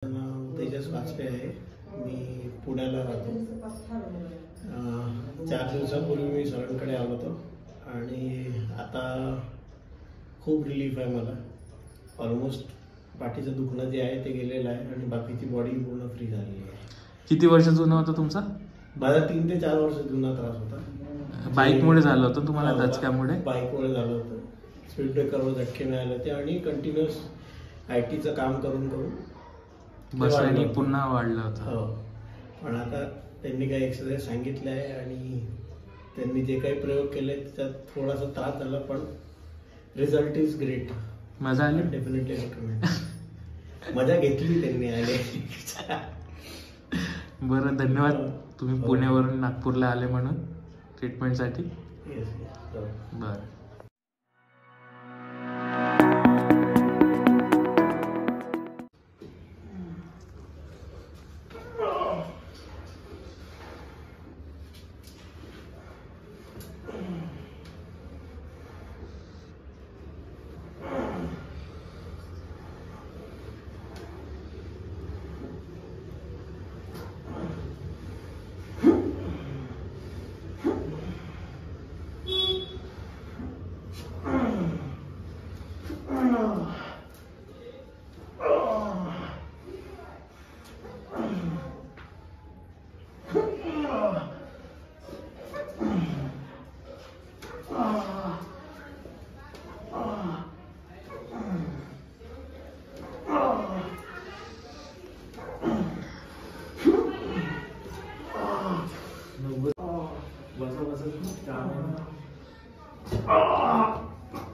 नाव तेजस वाजपेयी आहे. मी पुण्याला राहतो. 4 दिवसापूर्वी मी सरांकडे आलो होतो आणि आता खूप रिलीफ आहे मला. ऑलमोस्ट पाठीचं दुखणं जे आहे ते गेलेलं आहे आणि बाकीची बॉडी पूर्ण फ्री झालेली आहे. किती वर्ष जुना होता तुमचा? माझा 3 ते 4 वर्ष जुना त्रास होता. बाईकमुळे झालं होतं तुम्हाला? दचक्यामुळे? बाईकमुळे झालं होतं. स्पीड ब्रेकरवर धक्के मिळाले होते आणि कंटिन्युअस IT चं काम करून बसायला पुन्हा वाढलं होतं. हो, पण आता त्यांनी काही एक्सरसाइज सांगितले आहे आणि त्यांनी जे काही प्रयोग केले त्याच्यात थोडासा त्रास झाला, पण रिझल्ट इज ग्रेट. मजा आली? Definitely recommend. मजा घेतली त्यांनी आले. बरं, धन्यवाद तुम्ही पुण्यावरून नागपूरला आले म्हणून ट्रीटमेंटसाठी. बरं.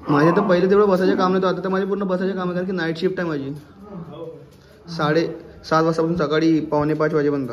माझे तर पहिले तेवढं बसायचं काम नव्हतं, आता तर माझे पूर्ण बसायचं काम आहे, कारण की नाईट शिफ्ट आहे माझी. 7:30 वाजतापासून सकाळी 4:45 वाजेपर्यंत.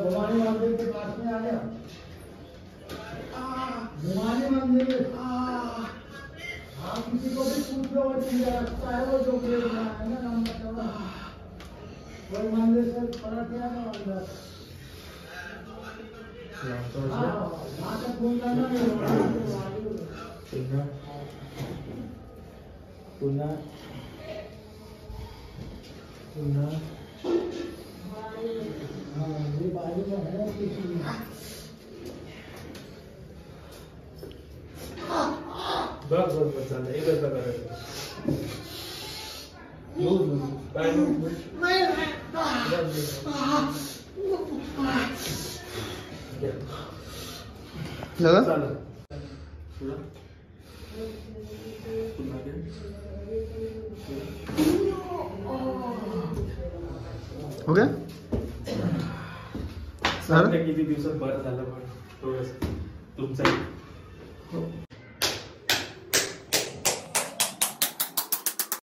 भवानी मंदिर के पास में आ गया. भवानी मंदिर. आप किसी को भी पूछ लो, लगता है वो जो है ना नंबर, वही मंदिर से पड़ा गया ना अंदर. वहाँ तक घूम जाना पुनः बस चालतं. एकच करायचं. झालं? ओके. किती दिवसात बरं झालं, पण थोडंसं तुमचं